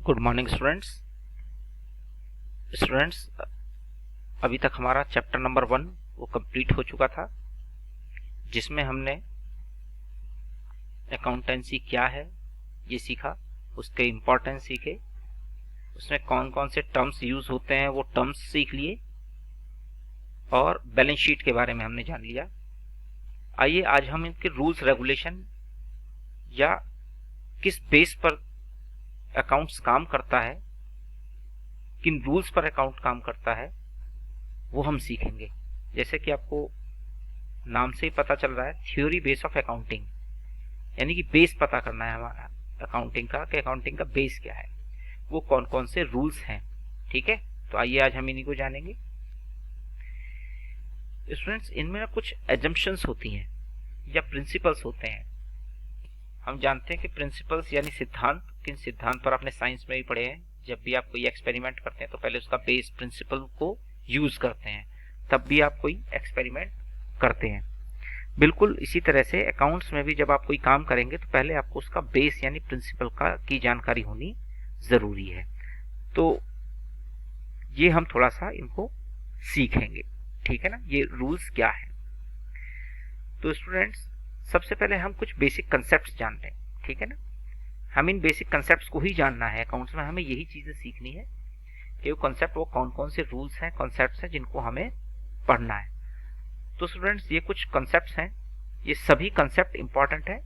Good morning students. Students, अभी तक हमारा चैप्टर नंबर 1 वो कंप्लीट हो चुका था, जिसमें हमने अकाउंटेंसी क्या है ये सीखा, उसके इम्पोर्टेंस सीखे, उसमें कौन कौन से टर्म्स यूज होते हैं वो टर्म्स सीख लिए, और बैलेंस शीट के बारे में हमने जान लिया। आइए आज हम इनके रूल्स रेगुलेशन या किस बेस पर अकाउंट्स काम करता है, किन रूल्स पर अकाउंट काम करता है, वो हम सीखेंगे। जैसे कि आपको नाम से ही पता चल रहा है, थ्योरी बेस ऑफ अकाउंटिंग, यानी कि बेस पता करना है हमारा अकाउंटिंग का, कि अकाउंटिंग का बेस क्या है, वो कौन कौन से रूल्स हैं। ठीक है, तो आइए आज हम इन्हीं को जानेंगे। स्टूडेंट्स, इनमें ना कुछ एजम्पशंस होती हैं या प्रिंसिपल्स होते हैं। हम जानते हैं कि प्रिंसिपल्स यानी सिद्धांत, किन सिद्धांत पर आपने साइंस में भी पढ़े हैं। जब भी आप कोई एक्सपेरिमेंट करते हैं तो पहले उसका बेस प्रिंसिपल को यूज करते हैं, तब भी आप कोई एक्सपेरिमेंट करते हैं। बिल्कुल इसी तरह से अकाउंट्स में भी जब आप कोई काम करेंगे तो पहले आपको उसका बेस यानी प्रिंसिपल का की जानकारी होनी जरूरी है। तो ये हम थोड़ा सा इनको सीखेंगे, ठीक है ना, ये रूल्स क्या है। तो स्टूडेंट्स, सबसे पहले हम कुछ बेसिक कंसेप्ट जान लें, ठीक है ना। हम इन बेसिक कंसेप्ट को ही जानना है, अकाउंट्स में हमें यही चीजें सीखनी है कि वो कंसेप्ट, वो कौन कौन से रूल्स हैं, कॉन्सेप्ट हैं जिनको हमें पढ़ना है। तो स्टूडेंट्स, ये कुछ कॉन्सेप्ट्स हैं, ये सभी कंसेप्ट इंपॉर्टेंट है,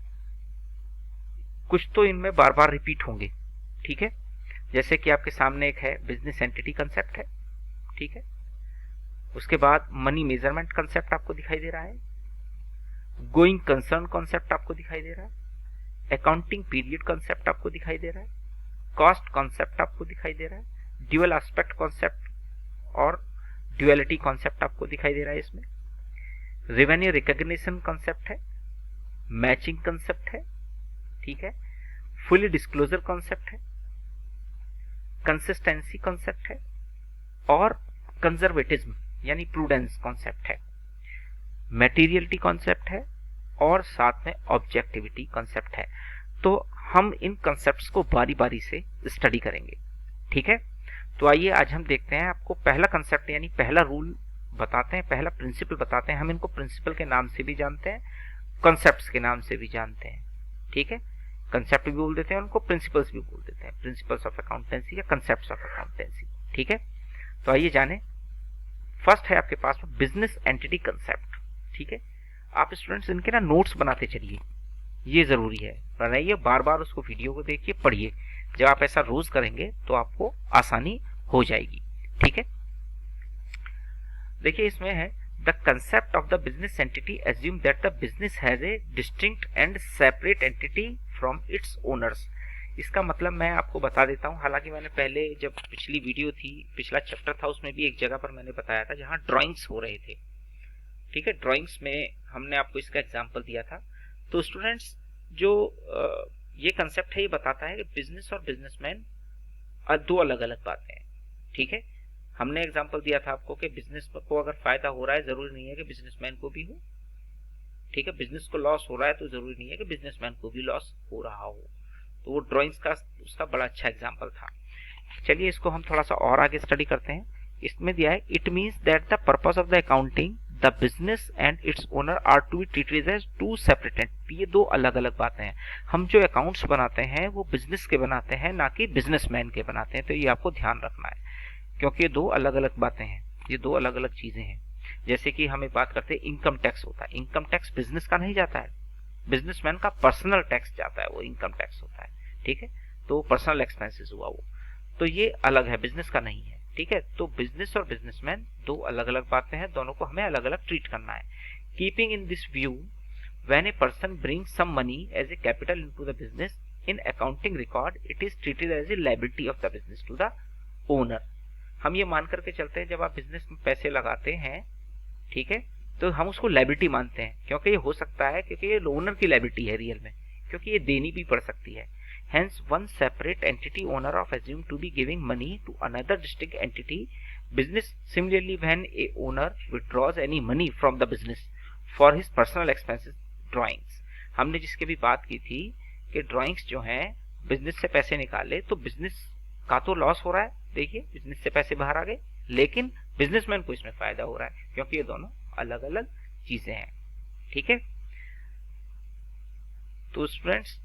कुछ तो इनमें बार बार रिपीट होंगे, ठीक है। जैसे कि आपके सामने एक है बिजनेस एंटिटी कंसेप्ट है, ठीक है। उसके बाद मनी मेजरमेंट कंसेप्ट आपको दिखाई दे रहा है, गोइंग कंसर्न कंसेप्ट आपको दिखाई दे रहा है, अकाउंटिंग पीरियड कंसेप्ट आपको दिखाई दे रहा है, कॉस्ट कंसेप्ट आपको दिखाई दे रहा है, ड्यूअल एस्पेक्ट कंसेप्ट और ड्यूअलिटी कंसेप्ट आपको दिखाई दे रहा है। इसमें रेवेन्यू रिकॉग्निशन कंसेप्ट है, मैचिंग कंसेप्ट है, ठीक है, फुली डिस्क्लोजर कॉन्सेप्ट है, कंसिस्टेंसी कॉन्सेप्ट है, और कंजर्वेटिज्म यानी प्रूडेंस कॉन्सेप्ट है, मटेरियलिटी कॉन्सेप्ट है, और साथ में ऑब्जेक्टिविटी कॉन्सेप्ट है। तो हम इन कॉन्सेप्ट्स को बारी बारी से स्टडी करेंगे, ठीक है। तो आइए आज हम देखते हैं, आपको पहला कॉन्सेप्ट यानी पहला रूल बताते हैं, पहला प्रिंसिपल बताते हैं। हम इनको प्रिंसिपल के नाम से भी जानते हैं, कॉन्सेप्ट्स के नाम से भी जानते हैं, ठीक है। कंसेप्ट भी बोल देते हैं उनको, प्रिंसिपल्स भी बोल देते हैं, प्रिंसिपल्स ऑफ अकाउंटेंसी या कंसेप्ट्स ऑफ अकाउंटेंसी, ठीक है। तो आइए जाने। फर्स्ट है आपके पास बिजनेस एंटिटी कंसेप्ट, ठीक है। आप स्टूडेंट्स इनके ना नोट्स बनाते चलिए, ये जरूरी है, बनाइए, बार बार उसको वीडियो को देखिए, पढ़िए। जब आप ऐसा रोज करेंगे तो आपको आसानी हो जाएगी, ठीक है। देखिए इसमें है, the concept of the business entity assume that the business has a distinct and separate entity from its owners. इसका मतलब मैं आपको बता देता हूं, हालांकि मैंने पहले जब पिछली वीडियो थी, पिछला चैप्टर था, उसमें भी एक जगह पर मैंने बताया था जहां ड्राइंग्स हो रहे थे, ठीक है। ड्राइंग्स में हमने आपको इसका एग्जाम्पल दिया था। तो स्टूडेंट्स, जो ये कंसेप्ट है, ये बताता है कि बिजनेस और बिजनेसमैन दो अलग अलग बातें हैं, ठीक है। हमने एग्जांपल दिया था आपको कि बिजनेस को अगर फायदा हो रहा है, जरूरी नहीं है कि बिजनेसमैन को भी हो, ठीक है। बिजनेस को लॉस हो रहा है तो जरूरी नहीं है कि बिजनेसमैन को भी लॉस हो रहा हो। तो वो ड्राइंग्स का उसका बड़ा अच्छा एग्जांपल था। चलिए इसको हम थोड़ा सा और आगे स्टडी करते हैं। इसमें दिया है, it means that the purpose of the accounting, the business and its owner are to be treated as two separate entity. ये दो अलग अलग बातें हैं। हम जो अकाउंट्स बनाते हैं वो बिजनेस के बनाते हैं, ना कि बिजनेसमैन के बनाते हैं। तो ये आपको ध्यान रखना है, क्योंकि ये दो अलग अलग बातें हैं, ये दो अलग अलग चीजें हैं। जैसे कि हमें बात करते हैं, इनकम टैक्स होता है, इनकम टैक्स बिजनेस का नहीं जाता है, बिजनेसमैन का पर्सनल टैक्स जाता है, वो इनकम टैक्स होता है, ठीक है। तो पर्सनल एक्सपेंसेस हुआ वो, तो ये अलग है, बिजनेस का नहीं है, ठीक है। तो बिजनेस और बिजनेसमैन दो अलग अलग बातें हैं, दोनों को हमें अलग अलग ट्रीट करना है। Keeping in this view, when a person brings some money as a capital into the business, in accounting record it is treated as a liability of the business to the owner. हम ये मान करके चलते हैं, जब आप business में पैसे लगाते हैं, ठीक है, तो हम उसको लायबिलिटी मानते हैं, क्योंकि ये हो सकता है, क्योंकि ये ओनर की लायबिलिटी है रियल में, क्योंकि ये देनी भी पड़ सकती है। Hence, one separate entity owner of assumed to be giving money to another distinct entity business. Similarly, when a owner withdraws any money from the business for his personal expenses, drawings. हमने जिसकी भी बात की थी कि drawings जो हैं, business से पैसे निकाले तो बिजनेस का तो लॉस हो रहा है, देखिए बिजनेस से पैसे बाहर आ गए, लेकिन बिजनेसमैन को इसमें फायदा हो रहा है क्योंकि ये दोनों अलग अलग चीजें हैं। ठीक है, तो स्टूडेंट्स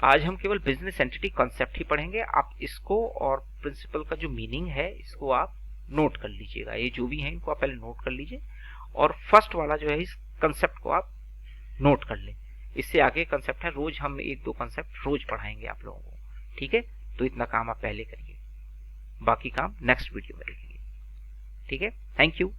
आज हम केवल बिजनेस एंटिटी कॉन्सेप्ट ही पढ़ेंगे। आप इसको और प्रिंसिपल का जो मीनिंग है इसको आप नोट कर लीजिएगा, ये जो भी है इनको आप पहले नोट कर लीजिए और फर्स्ट वाला जो है इस कंसेप्ट को आप नोट कर लें। इससे आगे कंसेप्ट है, रोज हम 1-2 कंसेप्ट रोज पढ़ाएंगे आप लोगों को। ठीक है, तो इतना काम आप पहले करिए, बाकी काम नेक्स्ट वीडियो में देखेंगे। ठीक है, थैंक यू।